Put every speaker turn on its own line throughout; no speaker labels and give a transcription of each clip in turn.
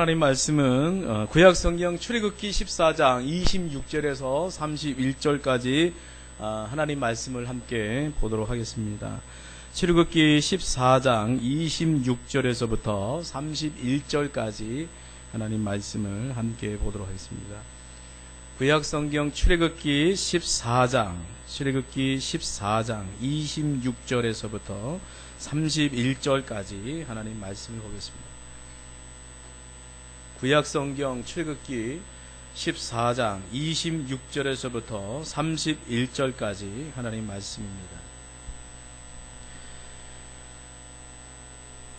하나님 말씀은 구약성경 출애굽기 14장 26절에서 31절까지 하나님 말씀을 함께 보도록 하겠습니다. 출애굽기 14장 26절에서부터 31절까지 하나님 말씀을 함께 보도록 하겠습니다. 구약성경 출애굽기 14장 26절에서부터 31절까지 하나님 말씀을 보겠습니다. 구약성경 출애굽기 14장 26절에서부터 31절까지 하나님 말씀입니다.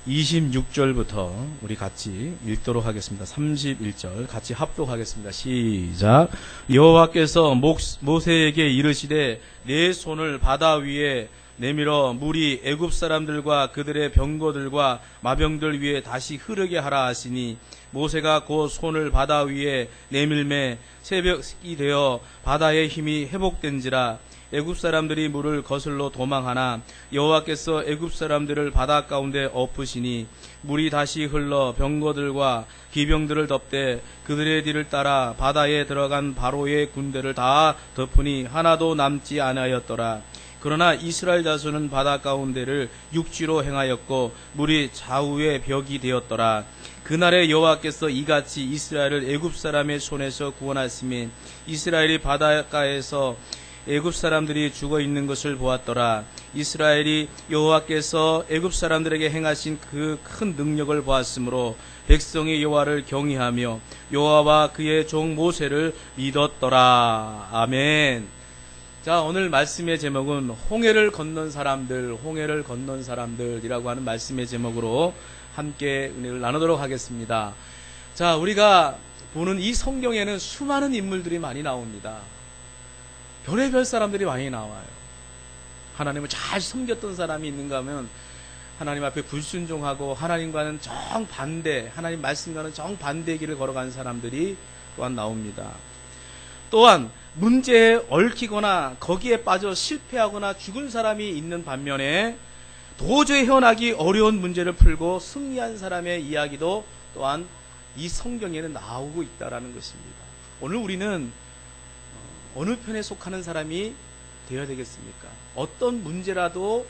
26절부터 우리 같이 읽도록 하겠습니다. 31절 같이 합독하겠습니다. 시작. 여호와께서 모세에게 이르시되 내 손을 바다 위에 내밀어 물이 애굽 사람들과 그들의 병거들과 마병들 위에 다시 흐르게 하라 하시니 모세가 그 손을 바다 위에 내밀매 새벽이 되어 바다의 힘이 회복된지라. 애굽 사람들이 물을 거슬러 도망하나 여호와께서 애굽 사람들을 바다 가운데 엎으시니 물이 다시 흘러 병거들과 기병들을 덮되 그들의 뒤를 따라 바다에 들어간 바로의 군대를 다 덮으니 하나도 남지 아니하였더라. 그러나 이스라엘 자손은 바다 가운데를 육지로 행하였고 물이 좌우의 벽이 되었더라. 그날에 여호와께서 이같이 이스라엘을 애굽 사람의 손에서 구원하시며 이스라엘이 바닷가에서 애굽 사람들이 죽어 있는 것을 보았더라. 이스라엘이 여호와께서 애굽 사람들에게 행하신 그 큰 능력을 보았으므로 백성이 여호와를 경외하며 여호와와 그의 종 모세를 믿었더라. 아멘. 자, 오늘 말씀의 제목은 홍해를 건넌 사람들이라고 하는 말씀의 제목으로 함께 은혜를 나누도록 하겠습니다. 자, 우리가 보는 이 성경에는 수많은 인물들이 많이 나옵니다. 별의별 사람들이 많이 나와요. 하나님을 잘 섬겼던 사람이 있는가 하면 하나님 앞에 불순종하고 하나님과는 정반대, 하나님 말씀과는 정반대의 길을 걸어간 사람들이 또한 나옵니다. 또한 문제에 얽히거나 거기에 빠져 실패하거나 죽은 사람이 있는 반면에 도저히 헤어나기 어려운 문제를 풀고 승리한 사람의 이야기도 또한 이 성경에는 나오고 있다는 것입니다. 오늘 우리는 어느 편에 속하는 사람이 되어야 되겠습니까? 어떤 문제라도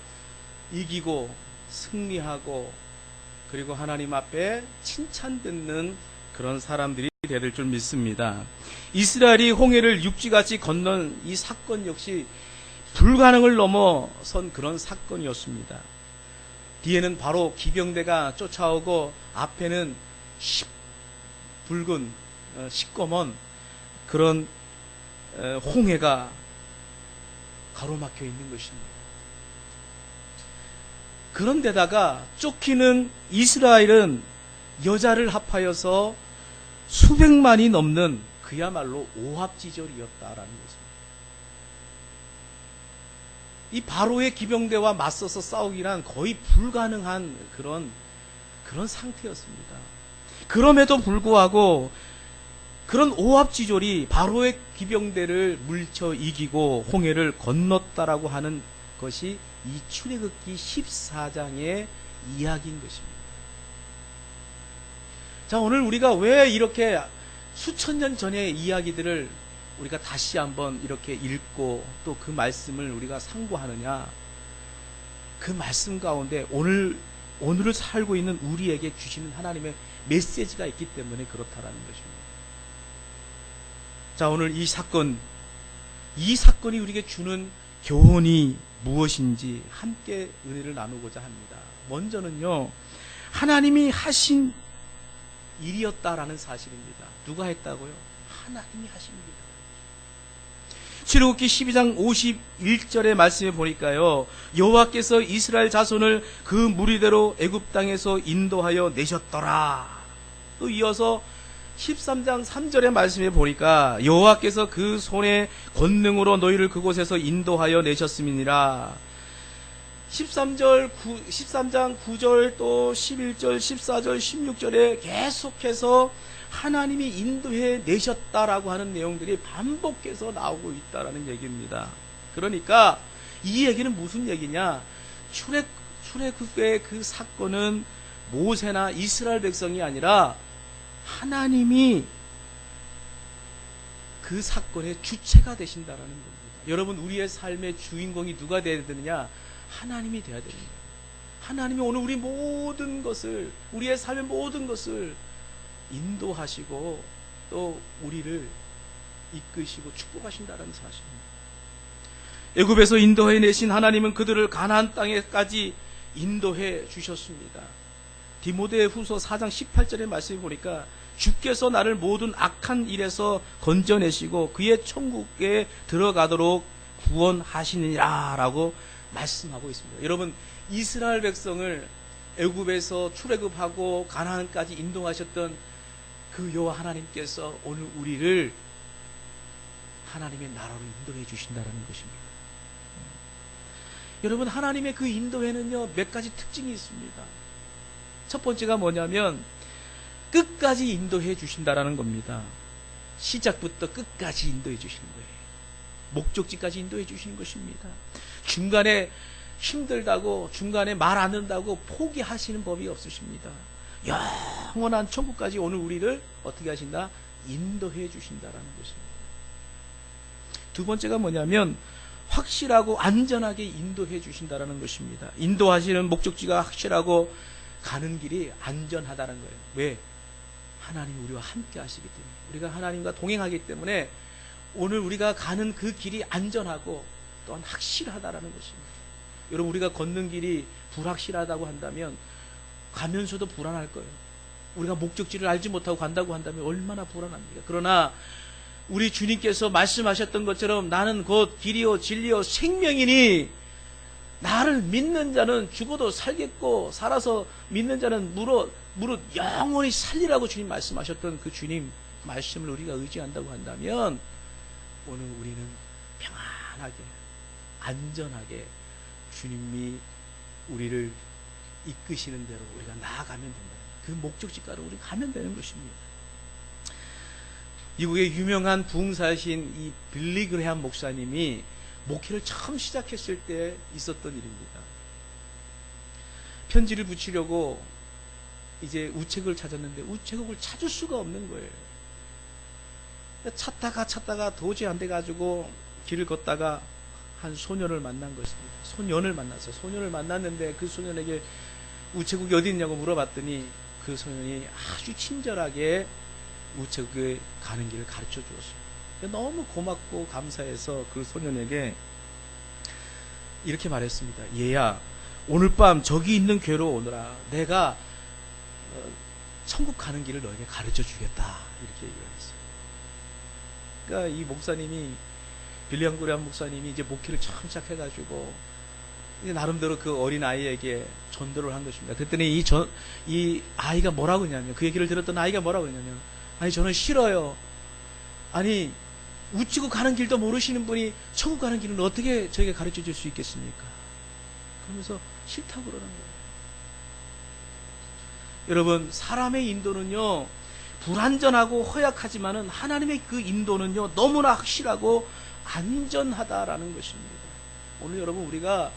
이기고 승리하고 그리고 하나님 앞에 칭찬 듣는 그런 사람들이 되어야 될 줄 믿습니다. 이스라엘이 홍해를 육지같이 건넌 이 사건 역시 불가능을 넘어선 그런 사건이었습니다. 뒤에는 바로 기병대가 쫓아오고 앞에는 붉은 시꺼먼 그런 홍해가 가로막혀 있는 것입니다. 그런데다가 쫓기는 이스라엘은 여자를 합하여서 수백만이 넘는 그야말로 오합지졸이었다라는 것입니다. 이 바로의 기병대와 맞서서 싸우기란 거의 불가능한 그런 상태였습니다. 그럼에도 불구하고 그런 오합지졸이 바로의 기병대를 물쳐 이기고 홍해를 건넜다라고 하는 것이 이 출애굽기 14장의 이야기인 것입니다. 자, 오늘 우리가 왜 이렇게 수천 년 전의 이야기들을 우리가 다시 한번 이렇게 읽고 또 그 말씀을 우리가 상고하느냐? 그 말씀 가운데 오늘을 살고 있는 우리에게 주시는 하나님의 메시지가 있기 때문에 그렇다라는 것입니다. 자, 오늘 이 사건이 우리에게 주는 교훈이 무엇인지 함께 은혜를 나누고자 합니다. 먼저는요, 하나님이 하신 일이었다라는 사실입니다. 누가 했다고요? 하나님이 하신 일이다. 출애굽기 12장 51절의 말씀에 보니까요, 여호와께서 이스라엘 자손을 그 무리대로 애굽 땅에서 인도하여 내셨더라. 또 이어서 13장 3절의 말씀에 보니까 여호와께서 그 손의 권능으로 너희를 그곳에서 인도하여 내셨음이니라. 13장 9절 또 11절 14절 16절에 계속해서 하나님이 인도해 내셨다라고 하는 내용들이 반복해서 나오고 있다라는 얘기입니다. 그러니까 이 얘기는 무슨 얘기냐? 출애굽의 그 사건은 모세나 이스라엘 백성이 아니라 하나님이 그 사건의 주체가 되신다라는 겁니다. 여러분, 우리의 삶의 주인공이 누가 되어야 되느냐? 하나님이 되어야 되는 거예요. 하나님이 오늘 우리 모든 것을, 우리의 삶의 모든 것을 인도하시고 또 우리를 이끄시고 축복하신다는 사실입니다. 애굽에서 인도해 내신 하나님은 그들을 가나안 땅에까지 인도해 주셨습니다. 디모데후서 4장 18절의 말씀을 보니까 주께서 나를 모든 악한 일에서 건져내시고 그의 천국에 들어가도록 구원하시느니라 라고 말씀하고 있습니다. 여러분, 이스라엘 백성을 애굽에서 출애굽하고 가나안까지 인도하셨던 그 여호와 하나님께서 오늘 우리를 하나님의 나라로 인도해 주신다는 것입니다. 여러분, 하나님의 그 인도에는요 몇 가지 특징이 있습니다. 첫 번째가 뭐냐면 끝까지 인도해 주신다라는 겁니다. 시작부터 끝까지 인도해 주시는 거예요. 목적지까지 인도해 주시는 것입니다. 중간에 힘들다고, 중간에 말 안 듣는다고 포기하시는 법이 없으십니다. 영원한 천국까지 오늘 우리를 어떻게 하신다? 인도해 주신다라는 것입니다. 두 번째가 뭐냐면 확실하고 안전하게 인도해 주신다라는 것입니다. 인도하시는 목적지가 확실하고 가는 길이 안전하다는 거예요. 왜? 하나님이 우리와 함께 하시기 때문에, 우리가 하나님과 동행하기 때문에 오늘 우리가 가는 그 길이 안전하고 또한 확실하다라는 것입니다. 여러분, 우리가 걷는 길이 불확실하다고 한다면 가면서도 불안할 거예요. 우리가 목적지를 알지 못하고 간다고 한다면 얼마나 불안합니까? 그러나 우리 주님께서 말씀하셨던 것처럼 나는 곧 길이요 진리요 생명이니 나를 믿는 자는 죽어도 살겠고 살아서 믿는 자는 무릇 영원히 살리라고 주님 말씀하셨던 그 주님 말씀을 우리가 의지한다고 한다면 오늘 우리는 평안하게 안전하게 주님이 우리를 이끄시는 대로 우리가 나아가면 된다. 그 목적지가로 우리가 가면 되는 것입니다. 미국의 유명한 부흥사이신 이 빌리 그레함 목사님이 목회를 처음 시작했을 때 있었던 일입니다. 편지를 붙이려고 이제 우체국을 찾았는데 우체국을 찾을 수가 없는 거예요. 찾다가 도저히 안 돼가지고 길을 걷다가 한 소년을 만난 것입니다. 소년을 만났어요. 소년을 만났는데 그 소년에게 우체국이 어디 있냐고 물어봤더니 그 소년이 아주 친절하게 우체국에 가는 길을 가르쳐 주었어요. 너무 고맙고 감사해서 그 소년에게 이렇게 말했습니다. 얘야, 오늘 밤 저기 있는 교회로 오너라. 내가 천국 가는 길을 너에게 가르쳐 주겠다. 이렇게 얘기를 했어요. 그러니까 이 목사님이, 빌리엄 그레함 목사님이 이제 목회를 처음 시작해가지고 이제 나름대로 그 어린 아이에게 전도를 한 것입니다. 그랬더니 이 아이가 뭐라고 했냐면, 그 얘기를 들었던 아이가 뭐라고 했냐면, 아니 저는 싫어요. 아니 우체국 가는 길도 모르시는 분이 천국 가는 길은 어떻게 저에게 가르쳐 줄 수 있겠습니까? 그러면서 싫다고 그러는 거예요. 여러분, 사람의 인도는요 불안전하고 허약하지만은 하나님의 그 인도는요 너무나 확실하고 안전하다라는 것입니다. 오늘 여러분, 우리가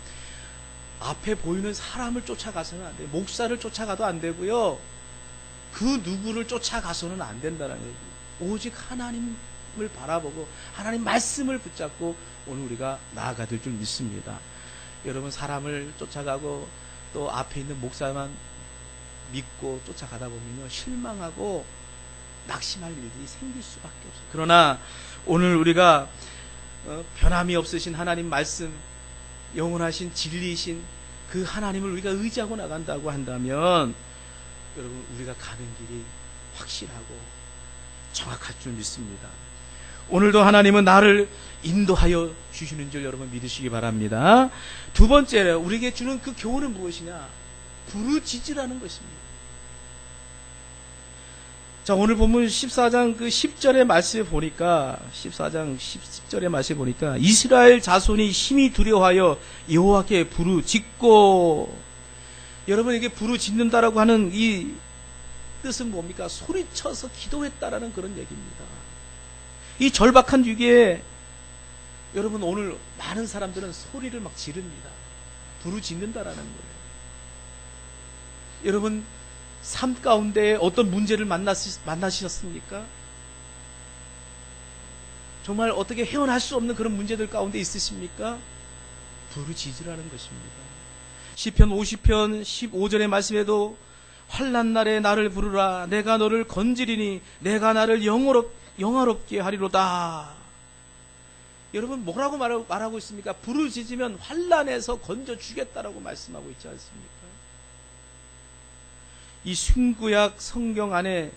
앞에 보이는 사람을 쫓아가서는 안 돼요. 목사를 쫓아가도 안 되고요, 그 누구를 쫓아가서는 안 된다는 거예요. 오직 하나님을 바라보고 하나님 말씀을 붙잡고 오늘 우리가 나아가야 될 줄 믿습니다. 여러분, 사람을 쫓아가고 또 앞에 있는 목사만 믿고 쫓아가다 보면요 실망하고 낙심할 일들이 생길 수밖에 없어요. 그러나 오늘 우리가 변함이 없으신 하나님 말씀, 영원하신 진리이신 그 하나님을 우리가 의지하고 나간다고 한다면 여러분, 우리가 가는 길이 확실하고 정확할 줄 믿습니다. 오늘도 하나님은 나를 인도하여 주시는 줄 여러분 믿으시기 바랍니다. 두 번째, 우리에게 주는 그 교훈은 무엇이냐? 부르짖으라는 것입니다. 자, 오늘 본문 14장 그 10절의 말씀에 보니까, 14장 10절의 말씀에 보니까 이스라엘 자손이 심히 두려워하여 여호와께 부르짖고, 여러분, 이게 부르짖는다라고 하는 이 뜻은 뭡니까? 소리쳐서 기도했다라는 그런 얘기입니다. 이 절박한 위기에 여러분, 오늘 많은 사람들은 소리를 막 지릅니다. 부르짖는다라는 거예요. 여러분, 삶 가운데 어떤 문제를 만나셨습니까? 정말 어떻게 헤어날 수 없는 그런 문제들 가운데 있으십니까? 부르짖으라는 것입니다. 시편 50편 15절의 말씀에도 환난 날에 나를 부르라 내가 너를 건지리니 내가 나를 영화롭게 하리로다. 여러분 뭐라고 말하고 있습니까? 부르짖으면 환난에서 건져 주겠다라고 말씀하고 있지 않습니까? 이 신구약 성경 안에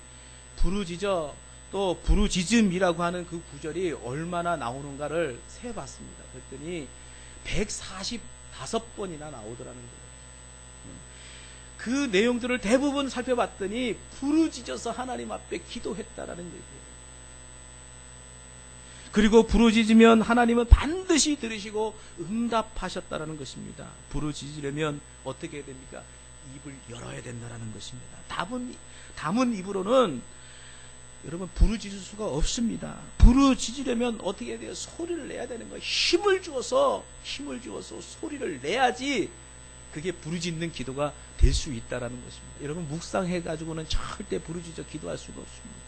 부르짖어 또 부르짖음이라고 하는 그 구절이 얼마나 나오는가를 세봤습니다. 그랬더니 145번이나 나오더라는 거예요. 그 내용들을 대부분 살펴봤더니 부르짖어서 하나님 앞에 기도했다라는 얘기예요. 그리고 부르짖으면 하나님은 반드시 들으시고 응답하셨다라는 것입니다. 부르짖으려면 어떻게 해야 됩니까? 입을 열어야 된다는 것입니다. 담은 입으로는 여러분 부르짖을 수가 없습니다. 부르짖으려면 어떻게 해야 돼요? 소리를 내야 되는 거예요. 힘을 주어서 소리를 내야지 그게 부르짖는 기도가 될 수 있다라는 것입니다. 여러분 묵상해가지고는 절대 부르짖어 기도할 수가 없습니다.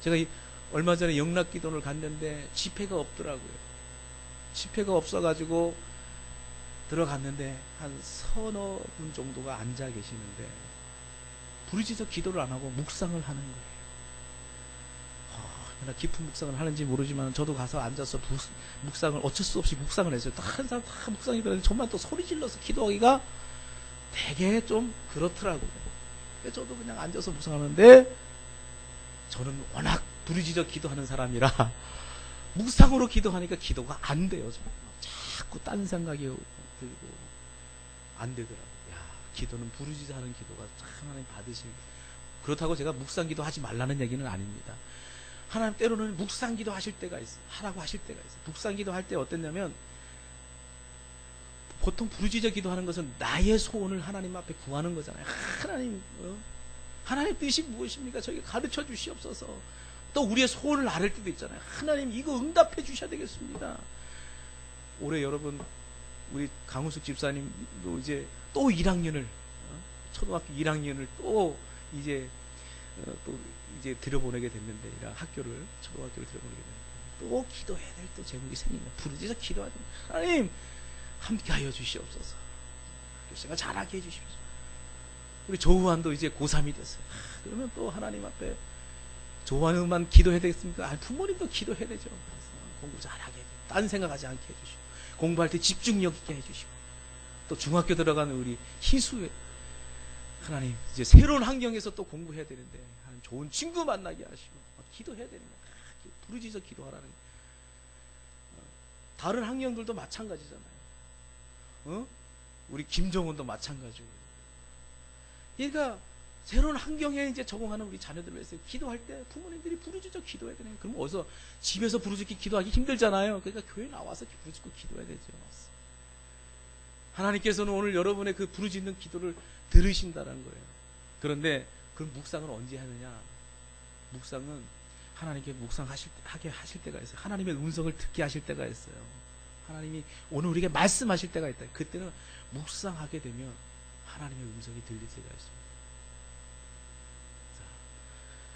제가 얼마 전에 영락기도를 갔는데 집회가 없더라고요. 집회가 없어가지고 들어갔는데 한 서너 분 정도가 앉아 계시는데 부르짖어 기도를 안 하고 묵상을 하는 거예요. 깊은 묵상을 하는지 모르지만 저도 가서 앉아서 묵상을 어쩔 수 없이 묵상을 했어요. 다른 사람 다 묵상이 되는데 정말 또 소리 질러서 기도하기가 되게 좀 그렇더라고요. 저도 그냥 앉아서 묵상하는데 저는 워낙 부르짖어 기도하는 사람이라 묵상으로 기도하니까 기도가 안 돼요. 자꾸 딴 생각이 들고 안 되더라고요. 기도는 부르짖어 하는 기도가 참 하나님 받으시는. 그렇다고 제가 묵상 기도 하지 말라는 얘기는 아닙니다. 하나님 때로는 묵상 기도 하실 때가 있어요. 하라고 하실 때가 있어요. 묵상 기도 할 때 어땠냐면 보통 부르짖어 기도하는 것은 나의 소원을 하나님 앞에 구하는 거잖아요. 하나님 뜻이 무엇입니까? 저에게 가르쳐 주시옵소서. 또 우리의 소원을 아를 때도 있잖아요. 하나님 이거 응답해 주셔야 되겠습니다. 올해 여러분 우리 강우숙 집사님도 이제 또 1학년을 초등학교 1학년을 또 이제 들여보내게 됐는데 학교를 초등학교를 들여보내게 됐는데 또 기도해야 될 또 제목이 생깁니다. 부르짖어 기도하자. 하나님 함께하여 주시옵소서. 교수가 잘하게 해주십시오. 우리 조우환도 이제 고3이 됐어요. 그러면 또 하나님 앞에 조우환만 기도해야 되겠습니까? 부모님도 기도해야 되죠. 공부 잘하게 해주시고 딴 생각하지 않게 해주시고 공부할 때 집중력 있게 해주시고 또 중학교 들어가는 우리 희수 하나님 이제 새로운 환경에서 또 공부해야 되는데 하나님 좋은 친구 만나게 하시고 기도해야 되는 거예요. 부르짖어 기도하라는 거예요. 다른 환경들도 마찬가지잖아요. 우리 김정은도 마찬가지고. 그러니까 새로운 환경에 이제 적응하는 우리 자녀들을 위해서 기도할 때 부모님들이 부르짖어 기도해야 되는 거예요. 그럼 어디서 집에서 부르짖기 기도하기 힘들잖아요. 그러니까 교회 나와서 부르짖고 기도해야 되죠. 하나님께서는 오늘 여러분의 그 부르짖는 기도를 들으신다는 거예요. 그런데 그 묵상을 언제 하느냐? 묵상은 하나님께 묵상하게 하실 때가 있어요. 하나님의 음성을 듣게 하실 때가 있어요. 하나님이 오늘 우리에게 말씀하실 때가 있다. 그때는 묵상하게 되면 하나님의 음성이 들릴 때가 있습니다. 자,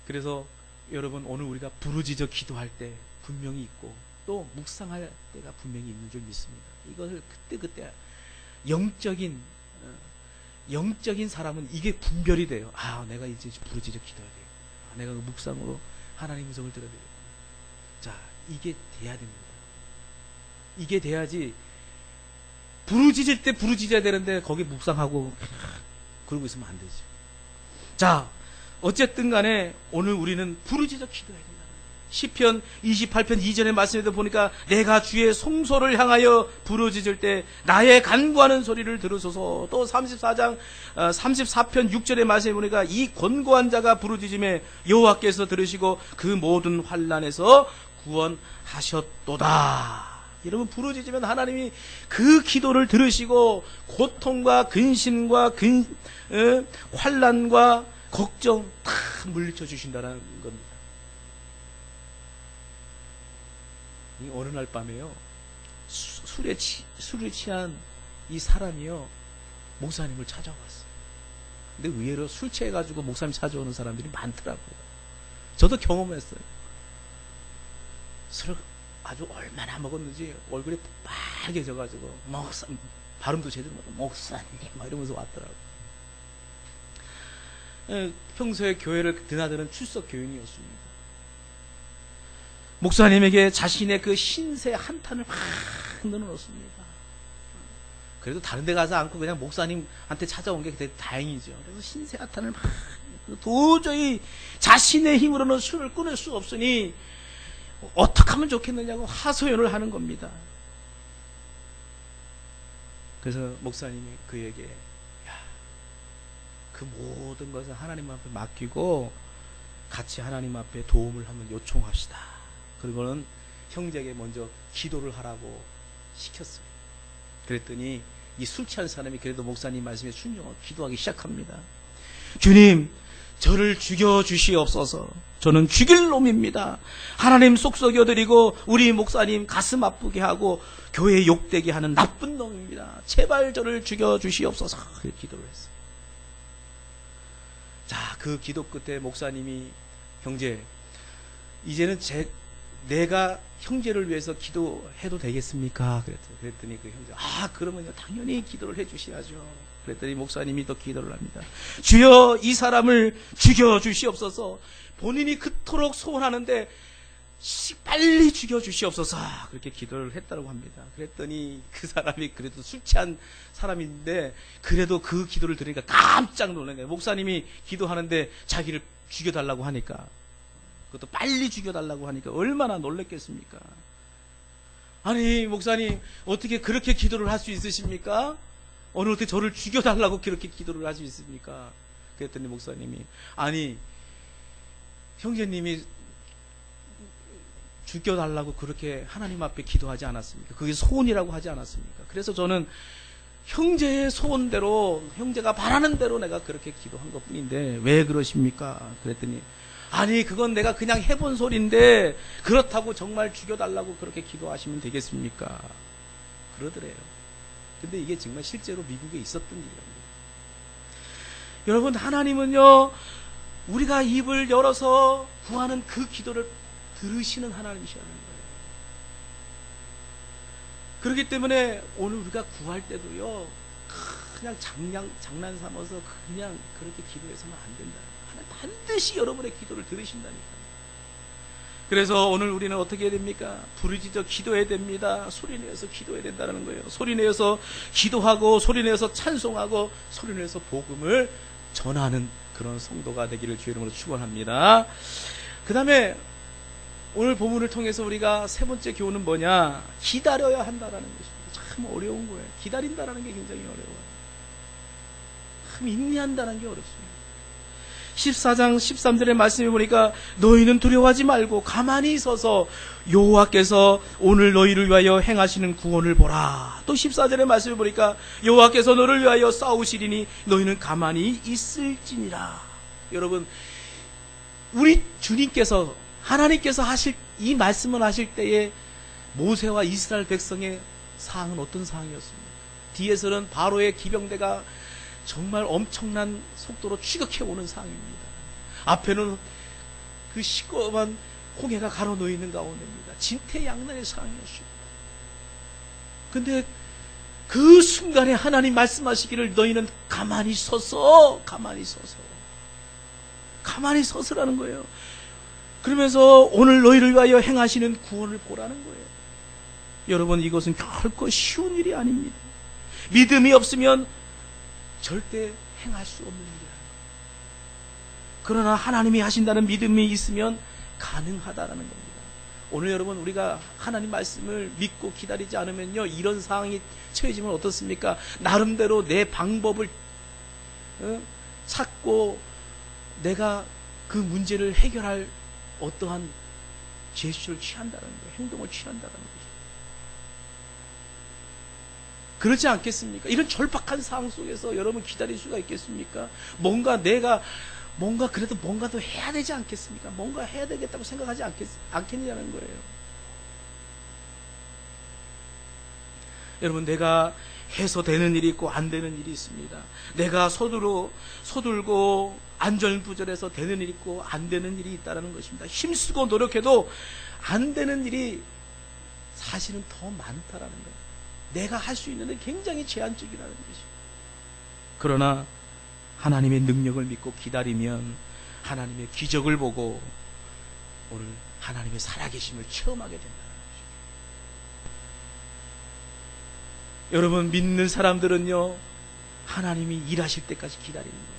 그래서 여러분 오늘 우리가 부르짖어 기도할 때 분명히 있고 또 묵상할 때가 분명히 있는 줄 믿습니다. 이것을 그때 영적인 사람은 이게 분별이 돼요. 내가 이제 부르짖어 기도해야 돼요. 내가 그 묵상으로 하나님의 음성을 들어야 돼요. 자, 이게 돼야 됩니다. 이게 돼야지 부르짖을 때 부르짖어야 되는데 거기 묵상하고 그러고 있으면 안 되지. 자, 어쨌든 간에 오늘 우리는 부르짖어 기도해야 된다. 시편 28편 2절의 말씀에도 보니까 내가 주의 송소를 향하여 부르짖을 때 나의 간구하는 소리를 들으소서. 또 34편 6절의 말씀에 보니까 이 권고한 자가 부르짖음에 여호와께서 들으시고 그 모든 환난에서 구원하셨도다. 여러분 부르짖으면 하나님이 그 기도를 들으시고 고통과 근심과 환난과 걱정 다 물리쳐 주신다는 겁니다. 어느 날 밤에요 술에 취한 이 사람이요 목사님을 찾아왔어요. 근데 의외로 술 취해가지고 목사님 찾아오는 사람들이 많더라고요. 저도 경험했어요. 술을 아주 얼마나 먹었는지 얼굴이 빨개져가지고 목사님, 발음도 제대로 못하고 목사님 막 이러면서 왔더라고요. 평소에 교회를 드나드는 출석 교인이었습니다. 목사님에게 자신의 그 신세 한탄을 막 넣어놓습니다. 그래도 다른 데 가서 않고 그냥 목사님한테 찾아온 게 되게 다행이죠. 그래서 신세 한탄을 막 도저히 자신의 힘으로는 술을 끊을 수 없으니 어떻게 하면 좋겠느냐고 하소연을 하는 겁니다. 그래서 목사님이 그에게 그 모든 것을 하나님 앞에 맡기고 같이 하나님 앞에 도움을 한번 요청합시다. 그리고는 형제에게 먼저 기도를 하라고 시켰어요. 그랬더니 이 술 취한 사람이 그래도 목사님 말씀에 순종하고 기도하기 시작합니다. 주님, 저를 죽여주시옵소서. 저는 죽일 놈입니다. 하나님 속썩여드리고 우리 목사님 가슴 아프게 하고 교회 욕되게 하는 나쁜 놈입니다. 제발 저를 죽여주시옵소서. 그렇게 기도를 했어요. 자, 그 기도 끝에 목사님이 형제, 이제는 내가 형제를 위해서 기도해도 되겠습니까? 그랬더니 그 형제, 그러면요, 당연히 기도를 해주셔야죠. 그랬더니 목사님이 또 기도를 합니다. 주여, 이 사람을 죽여주시옵소서. 본인이 그토록 소원하는데 빨리 죽여주시옵소서. 그렇게 기도를 했다고 합니다. 그랬더니 그 사람이 그래도 술 취한 사람인데 그래도 그 기도를 들으니까 깜짝 놀란 거예요. 목사님이 기도하는데 자기를 죽여달라고 하니까, 그것도 빨리 죽여달라고 하니까 얼마나 놀랬겠습니까? 아니, 목사님 어떻게 그렇게 기도를 할 수 있으십니까? 어떻게 저를 죽여달라고 그렇게 기도를 할 수 있습니까? 그랬더니 목사님이, 아니, 형제님이 죽여달라고 그렇게 하나님 앞에 기도하지 않았습니까? 그게 소원이라고 하지 않았습니까? 그래서 저는 형제의 소원대로, 형제가 바라는 대로 내가 그렇게 기도한 것 뿐인데 왜 그러십니까? 그랬더니, 아니, 그건 내가 그냥 해본 소리인데 그렇다고 정말 죽여달라고 그렇게 기도하시면 되겠습니까? 그러더래요. 근데 이게 정말 실제로 미국에 있었던 일입니다. 여러분, 하나님은요, 우리가 입을 열어서 구하는 그 기도를 들으시는 하나님이시라는 거예요. 그렇기 때문에 오늘 우리가 구할 때도요, 그냥 장난 삼아서 그냥 그렇게 기도해서는 안 된다. 하나님 반드시 여러분의 기도를 들으신다니까요. 그래서 오늘 우리는 어떻게 해야 됩니까? 부르짖어 기도해야 됩니다. 소리내어서 기도해야 된다는 거예요. 소리내어서 기도하고, 소리내어서 찬송하고, 소리내어서 복음을 전하는 그런 성도가 되기를 주의 이름으로 축원합니다. 그 다음에 오늘 본문을 통해서 우리가 세 번째 교훈은 뭐냐? 기다려야 한다라는 것입니다. 참 어려운 거예요. 기다린다라는 게 굉장히 어려워요. 참 인내한다는 게 어렵습니다. 14장 13절의 말씀에 보니까 너희는 두려워하지 말고 가만히 서서 여호와께서 오늘 너희를 위하여 행하시는 구원을 보라. 또 14절의 말씀에 보니까 여호와께서 너를 위하여 싸우시리니 너희는 가만히 있을지니라. 여러분, 우리 주님께서, 하나님께서 하실 이 말씀을 하실 때에 모세와 이스라엘 백성의 상황은 어떤 상황이었습니까? 뒤에서는 바로의 기병대가 정말 엄청난 속도로 추격해 오는 상황입니다. 앞에는 그 시꺼먼 홍해가 가로놓이는 가운데입니다. 진퇴양난의 상황이었습니다. 근데 그 순간에 하나님 말씀하시기를 너희는 가만히 서서 서서라는 거예요. 그러면서 오늘 너희를 위하여 행하시는 구원을 보라는 거예요. 여러분, 이것은 결코 쉬운 일이 아닙니다. 믿음이 없으면 절대 행할 수 없는 일이에요. 그러나 하나님이 하신다는 믿음이 있으면 가능하다라는 겁니다. 오늘 여러분, 우리가 하나님 말씀을 믿고 기다리지 않으면요, 이런 상황이 처해지면 어떻습니까? 나름대로 내 방법을 찾고 내가 그 문제를 해결할 어떠한 제스처를 취한다는 거예요. 행동을 취한다는 거죠. 그렇지 않겠습니까? 이런 절박한 상황 속에서 여러분 기다릴 수가 있겠습니까? 그래도 뭔가 더 해야 되지 않겠습니까? 뭔가 해야 되겠다고 생각하지 않겠느냐는 거예요. 여러분, 내가 해서 되는 일이 있고 안 되는 일이 있습니다. 내가 서둘고 안절부절해서 되는 일이 있고 안 되는 일이 있다는 것입니다. 힘쓰고 노력해도 안 되는 일이 사실은 더 많다라는 거예요. 내가 할 수 있는 게 굉장히 제한적이라는 것이죠. 그러나 하나님의 능력을 믿고 기다리면 하나님의 기적을 보고 오늘 하나님의 살아계심을 체험하게 된다는 것이죠. 여러분, 믿는 사람들은요, 하나님이 일하실 때까지 기다리는 거예요.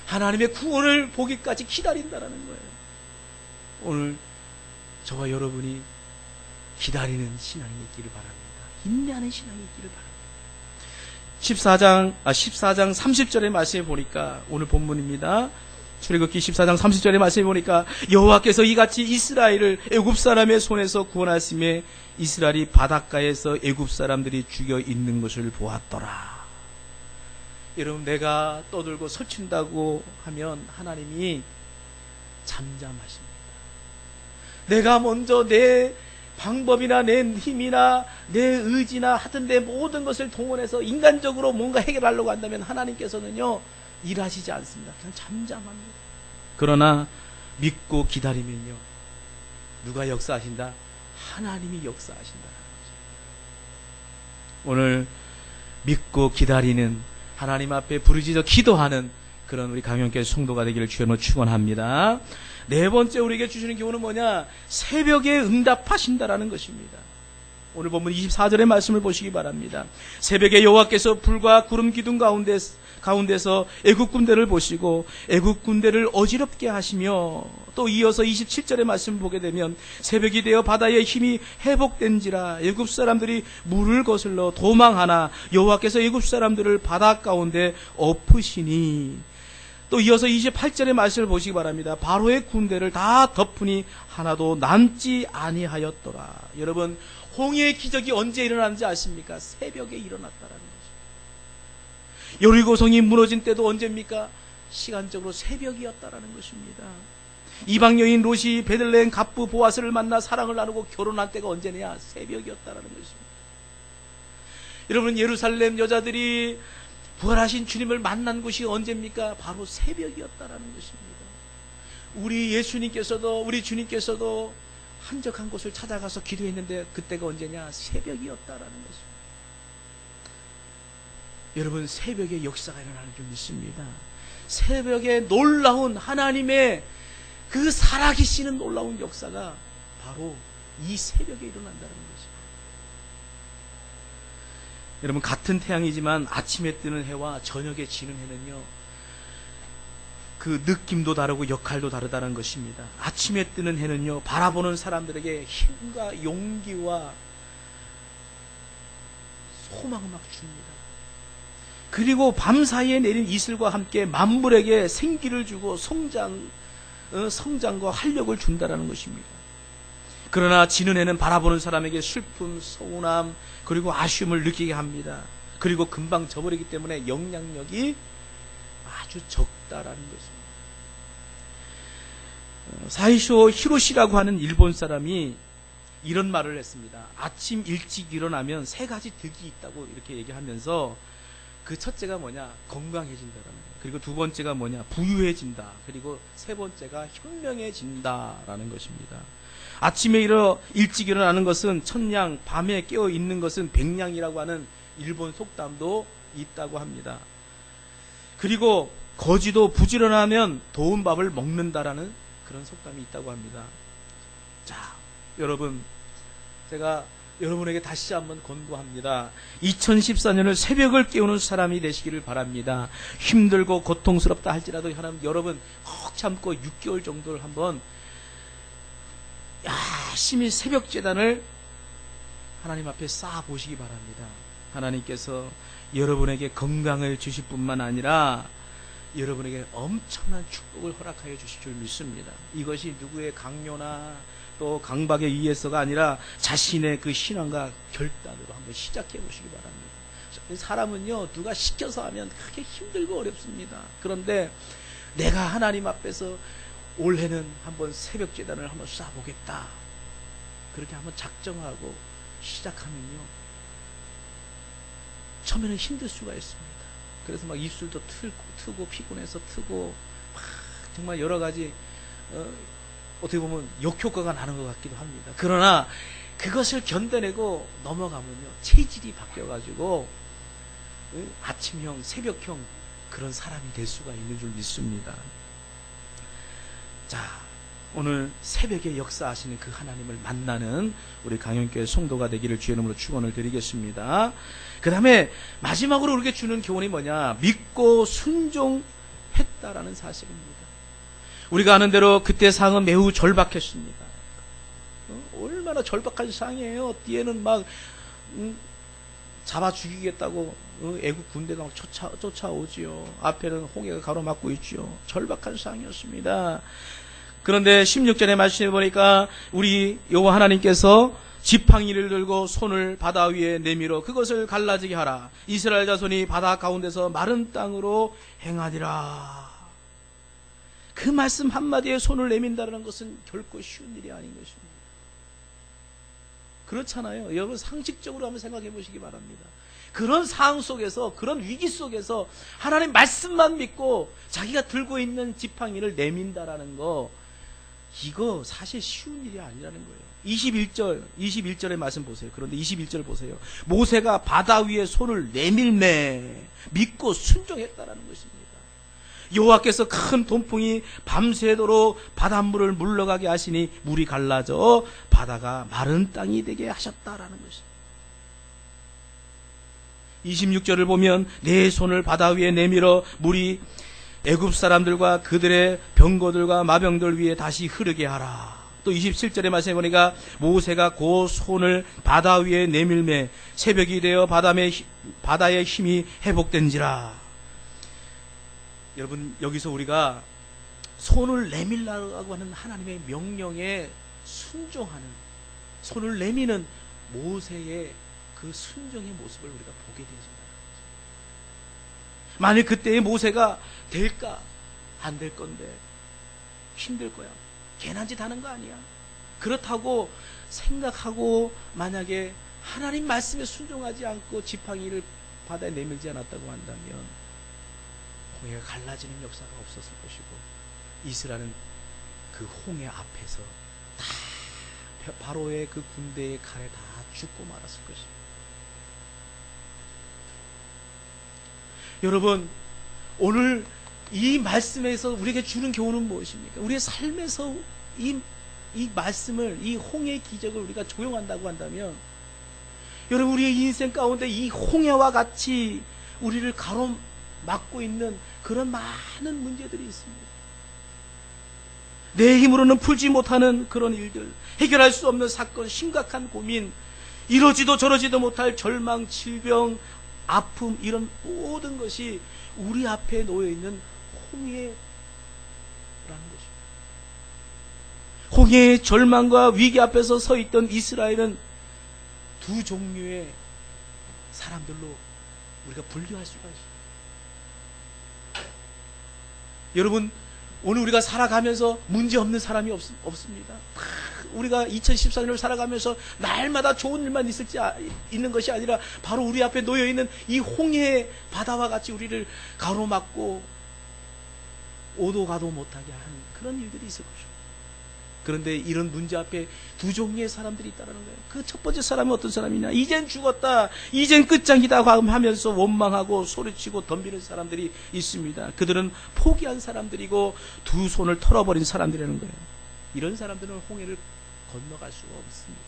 하나님의 구원을 보기까지 기다린다는 거예요. 오늘 저와 여러분이 기다리는 신앙이 있기를 바랍니다. 인내하는 신앙이 있기를 바랍니다. 14장 30절의 말씀에 보니까, 오늘 본문입니다. 출애굽기 14장 30절의 말씀에 보니까 여호와께서 이같이 이스라엘을 애굽 사람의 손에서 구원하심에 이스라엘이 바닷가에서 애굽 사람들이 죽여 있는 것을 보았더라. 여러분, 내가 떠들고 설친다고 하면 하나님이 잠잠하십니다. 내가 먼저 내 방법이나 내 힘이나 내 의지나 하여튼 내 모든 것을 동원해서 인간적으로 뭔가 해결하려고 한다면 하나님께서는요, 일하시지 않습니다. 그냥 잠잠합니다. 그러나 믿고 기다리면요, 누가 역사하신다? 하나님이 역사하신다. 오늘 믿고 기다리는, 하나님 앞에 부르짖어 기도하는 그런 우리 강영교회 성도가 되기를 주님으로 축원합니다. 네 번째 우리에게 주시는 교훈은 뭐냐? 새벽에 응답하신다라는 것입니다. 오늘 본문 24절의 말씀을 보시기 바랍니다. 새벽에 여호와께서 불과 구름 기둥 가운데서 애국 군대를 보시고 애국 군대를 어지럽게 하시며, 또 이어서 27절의 말씀을 보게 되면 새벽이 되어 바다의 힘이 회복된지라 애국 사람들이 물을 거슬러 도망하나 여호와께서 애국 사람들을 바다 가운데 엎으시니, 또 이어서 28절의 말씀을 보시기 바랍니다. 바로의 군대를 다 덮으니 하나도 남지 아니하였더라. 여러분, 홍해의 기적이 언제 일어났는지 아십니까? 새벽에 일어났다라는 것입니다. 여리고성이 무너진 때도 언제입니까? 시간적으로 새벽이었다라는 것입니다. 이방 여인 롯이 베들레헴 갑부 보아스를 만나 사랑을 나누고 결혼한 때가 언제냐? 새벽이었다라는 것입니다. 여러분, 예루살렘 여자들이 부활하신 주님을 만난 곳이 언제입니까? 바로 새벽이었다라는 것입니다. 우리 주님께서도 한적한 곳을 찾아가서 기도했는데 그때가 언제냐? 새벽이었다라는 것입니다. 여러분, 새벽에 역사가 일어나는 줄 믿습니다. 새벽에 놀라운 하나님의 그 살아계시는 놀라운 역사가 바로 이 새벽에 일어난다는 것입니다. 여러분, 같은 태양이지만 아침에 뜨는 해와 저녁에 지는 해는요, 그 느낌도 다르고 역할도 다르다는 것입니다. 아침에 뜨는 해는요, 바라보는 사람들에게 힘과 용기와 소망을 막 줍니다. 그리고 밤사이에 내린 이슬과 함께 만물에게 생기를 주고 성장과 활력을 준다는 것입니다. 그러나 지는 해는 바라보는 사람에게 슬픔, 서운함, 그리고 아쉬움을 느끼게 합니다. 그리고 금방 져버리기 때문에 영향력이 아주 적다라는 것입니다. 사이쇼 히로시라고 하는 일본 사람이 이런 말을 했습니다. 아침 일찍 일어나면 세 가지 득이 있다고 이렇게 얘기하면서, 그 첫째가 뭐냐? 건강해진다라는 거예요. 그리고 두 번째가 뭐냐? 부유해진다. 그리고 세 번째가 현명해진다라는 것입니다. 아침에 일찍 일어나는 것은 천냥, 밤에 깨어 있는 것은 백냥이라고 하는 일본 속담도 있다고 합니다. 그리고 거지도 부지런하면 더운 밥을 먹는다라는 그런 속담이 있다고 합니다. 자, 여러분, 제가 여러분에게 다시 한번 권고합니다. 2014년을 새벽을 깨우는 사람이 되시기를 바랍니다. 힘들고 고통스럽다 할지라도 여러분 꼭 참고 6개월 정도를 한번 열심히 새벽 제단을 하나님 앞에 쌓아 보시기 바랍니다. 하나님께서 여러분에게 건강을 주실 뿐만 아니라 여러분에게 엄청난 축복을 허락하여 주실 줄 믿습니다. 이것이 누구의 강요나 또 강박에 의해서가 아니라 자신의 그 신앙과 결단으로 한번 시작해 보시기 바랍니다. 사람은요, 누가 시켜서 하면 그렇게 힘들고 어렵습니다. 그런데 내가 하나님 앞에서 올해는 한번 새벽 제단을 한번 쌓아보겠다, 그렇게 한번 작정하고 시작하면요, 처음에는 힘들 수가 있습니다. 그래서 막 입술도 트고 피곤해서 트고 막 정말 여러 가지 어떻게 보면 역효과가 나는 것 같기도 합니다. 그러나 그것을 견뎌내고 넘어가면요, 체질이 바뀌어가지고 아침형, 새벽형 그런 사람이 될 수가 있는 줄 믿습니다. 자, 오늘 새벽에 역사하시는 그 하나님을 만나는 우리 강영교회 성도가 되기를 주의 이름으로 축원을 드리겠습니다. 그 다음에 마지막으로 우리에게 주는 교훈이 뭐냐? 믿고 순종했다라는 사실입니다. 우리가 아는 대로 그때 상은 매우 절박했습니다. 얼마나 절박한 상이에요. 뒤에는 막 잡아 죽이겠다고 애국 군대가 막 쫓아오지요. 앞에는 홍해가 가로막고 있지요. 절박한 상이었습니다. 그런데 16절의 말씀에 보니까 우리 여호와 하나님께서 지팡이를 들고 손을 바다 위에 내밀어 그것을 갈라지게 하라. 이스라엘 자손이 바다 가운데서 마른 땅으로 행하리라. 그 말씀 한마디에 손을 내민다는 것은 결코 쉬운 일이 아닌 것입니다. 그렇잖아요. 여러분 상식적으로 한번 생각해 보시기 바랍니다. 그런 상황 속에서, 그런 위기 속에서 하나님 말씀만 믿고 자기가 들고 있는 지팡이를 내민다라는 거, 이거 사실 쉬운 일이 아니라는 거예요. 21절의 말씀 보세요. 그런데 21절 보세요. 모세가 바다 위에 손을 내밀매 믿고 순종했다라는 것입니다. 여호와께서 큰 돈풍이 밤새도록 바닷물을 물러가게 하시니 물이 갈라져 바다가 마른 땅이 되게 하셨다라는 것입니다. 26절을 보면 내 손을 바다 위에 내밀어 물이 애굽 사람들과 그들의 병거들과 마병들 위에 다시 흐르게 하라. 또 27절에 말씀해 보니까 모세가 그 손을 바다 위에 내밀매 새벽이 되어 바다의 힘이 회복된지라. 여러분, 여기서 우리가 손을 내밀라고 하는 하나님의 명령에 순종하는, 손을 내미는 모세의 그 순종의 모습을 우리가 보게 되십니다. 만일 그때의 모세가 될까? 안 될 건데 힘들 거야. 괜한 짓 하는 거 아니야. 그렇다고 생각하고 만약에 하나님 말씀에 순종하지 않고 지팡이를 바다에 내밀지 않았다고 한다면 홍해가 갈라지는 역사가 없었을 것이고 이스라엘은 그 홍해 앞에서 다 바로의 그 군대의 칼에 다 죽고 말았을 것입니다. 여러분, 오늘 이 말씀에서 우리에게 주는 교훈은 무엇입니까? 우리의 삶에서 이 말씀을, 이 홍해의 기적을 우리가 적용한다고 한다면, 여러분, 우리의 인생 가운데 이 홍해와 같이 우리를 가로막고 있는 그런 많은 문제들이 있습니다. 내 힘으로는 풀지 못하는 그런 일들, 해결할 수 없는 사건, 심각한 고민, 이러지도 저러지도 못할 절망, 질병, 아픔, 이런 모든 것이 우리 앞에 놓여있는 홍해라는 것입니다. 홍해의 절망과 위기 앞에서 서 있던 이스라엘은 두 종류의 사람들로 우리가 분류할 수가 있습니다. 여러분, 오늘 우리가 살아가면서 문제 없는 사람이 없습니다. 우리가 2014년을 살아가면서 날마다 좋은 일만 있는 것이 아니라 바로 우리 앞에 놓여있는 이 홍해 바다와 같이 우리를 가로막고 오도 가도 못하게 하는 그런 일들이 있을 것입니다. 그런데 이런 문제 앞에 두 종류의 사람들이 있다는 거예요. 그 첫 번째 사람은 어떤 사람이냐? 이젠 죽었다, 이젠 끝장이다 하면서 원망하고 소리치고 덤비는 사람들이 있습니다. 그들은 포기한 사람들이고 두 손을 털어버린 사람들이라는 거예요. 이런 사람들은 홍해를 건너갈 수가 없습니다.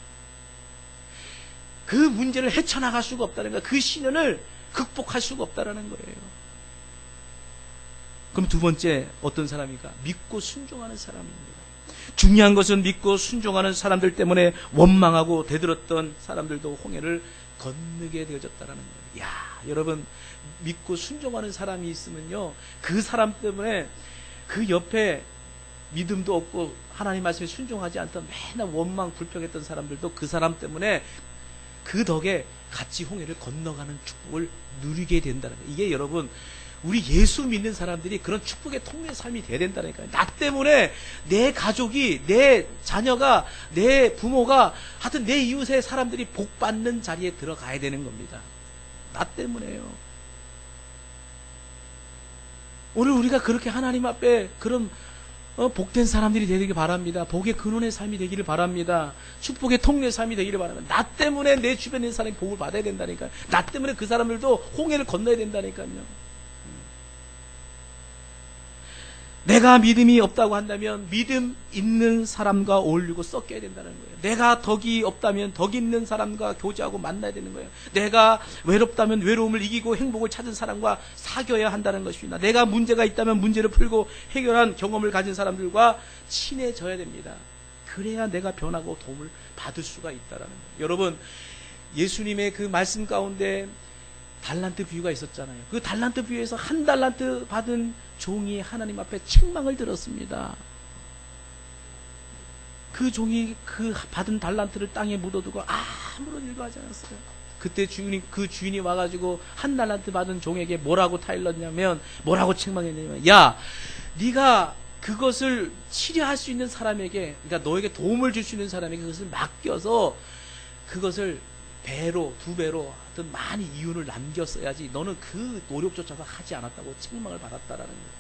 그 문제를 헤쳐나갈 수가 없다는 거예요. 그 시련을 극복할 수가 없다는 거예요. 그럼 두 번째 어떤 사람입니까? 믿고 순종하는 사람입니다. 중요한 것은 믿고 순종하는 사람들 때문에 원망하고 대들었던 사람들도 홍해를 건너게 되어졌다는 거예요. 야, 여러분, 믿고 순종하는 사람이 있으면요, 그 사람 때문에 그 옆에 믿음도 없고 하나님 말씀에 순종하지 않던 맨날 원망 불평했던 사람들도 그 사람 때문에 그 덕에 같이 홍해를 건너가는 축복을 누리게 된다는 거예요. 이게 여러분, 우리 예수 믿는 사람들이 그런 축복의 통로의 삶이 돼야 된다니까요. 나 때문에 내 가족이, 내 자녀가, 내 부모가, 하여튼 내 이웃의 사람들이 복 받는 자리에 들어가야 되는 겁니다. 나 때문에요. 오늘 우리가 그렇게 하나님 앞에 그런 복된 사람들이 되기를 바랍니다. 복의 근원의 삶이 되기를 바랍니다. 축복의 통로의 삶이 되기를 바랍니다. 나 때문에 내 주변에 있는 사람이 복을 받아야 된다니까요. 나 때문에 그 사람들도 홍해를 건너야 된다니까요. 내가 믿음이 없다고 한다면 믿음 있는 사람과 어울리고 섞여야 된다는 거예요. 내가 덕이 없다면 덕 있는 사람과 교제하고 만나야 되는 거예요. 내가 외롭다면 외로움을 이기고 행복을 찾은 사람과 사귀어야 한다는 것입니다. 내가 문제가 있다면 문제를 풀고 해결한 경험을 가진 사람들과 친해져야 됩니다. 그래야 내가 변하고 도움을 받을 수가 있다는 거예요. 여러분, 예수님의 그 말씀 가운데 달란트 비유가 있었잖아요. 그 달란트 비유에서 한 달란트 받은 종이 하나님 앞에 책망을 들었습니다. 그 종이 그 받은 달란트를 땅에 묻어두고 아무런 일도 하지 않았어요. 그때 그 주인이 와가지고 한 달란트 받은 종에게 뭐라고 타일렀냐면, 뭐라고 책망했냐면, 야, 네가 그것을 치료할 수 있는 사람에게, 그러니까 너에게 도움을 줄 수 있는 사람에게 그것을 맡겨서 그것을 배로, 두 배로 하여튼 많이 이윤을 남겼어야지 너는 그 노력조차도 하지 않았다고 책망을 받았다라는 거예요.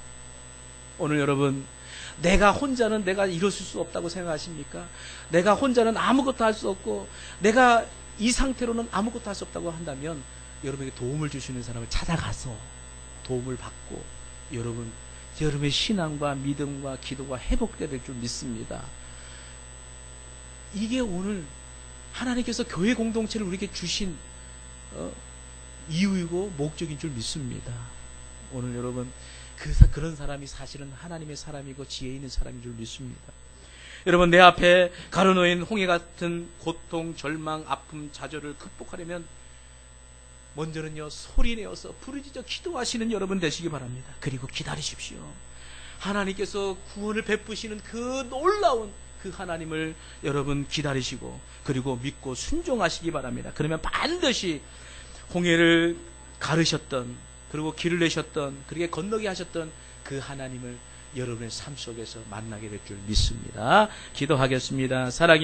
오늘 여러분, 내가 혼자는 내가 이루실 수 없다고 생각하십니까? 내가 혼자는 아무것도 할 수 없고 내가 이 상태로는 아무것도 할 수 없다고 한다면 여러분에게 도움을 줄 수 있는 사람을 찾아가서 도움을 받고 여러분의 신앙과 믿음과 기도가 회복될 줄 믿습니다. 이게 오늘 하나님께서 교회 공동체를 우리에게 주신 이유이고 목적인 줄 믿습니다. 오늘 여러분, 그런 사람이 사실은 하나님의 사람이고 지혜 있는 사람인 줄 믿습니다. 여러분, 내 앞에 가로놓인 홍해 같은 고통, 절망, 아픔, 좌절을 극복하려면 먼저는요, 소리내어서 부르짖어 기도하시는 여러분 되시기 바랍니다. 그리고 기다리십시오. 하나님께서 구원을 베푸시는 그 놀라운 그 하나님을 여러분 기다리시고 그리고 믿고 순종하시기 바랍니다. 그러면 반드시 홍해를 가르셨던, 그리고 길을 내셨던, 그렇게 건너게 하셨던 그 하나님을 여러분의 삶 속에서 만나게 될 줄 믿습니다. 기도하겠습니다.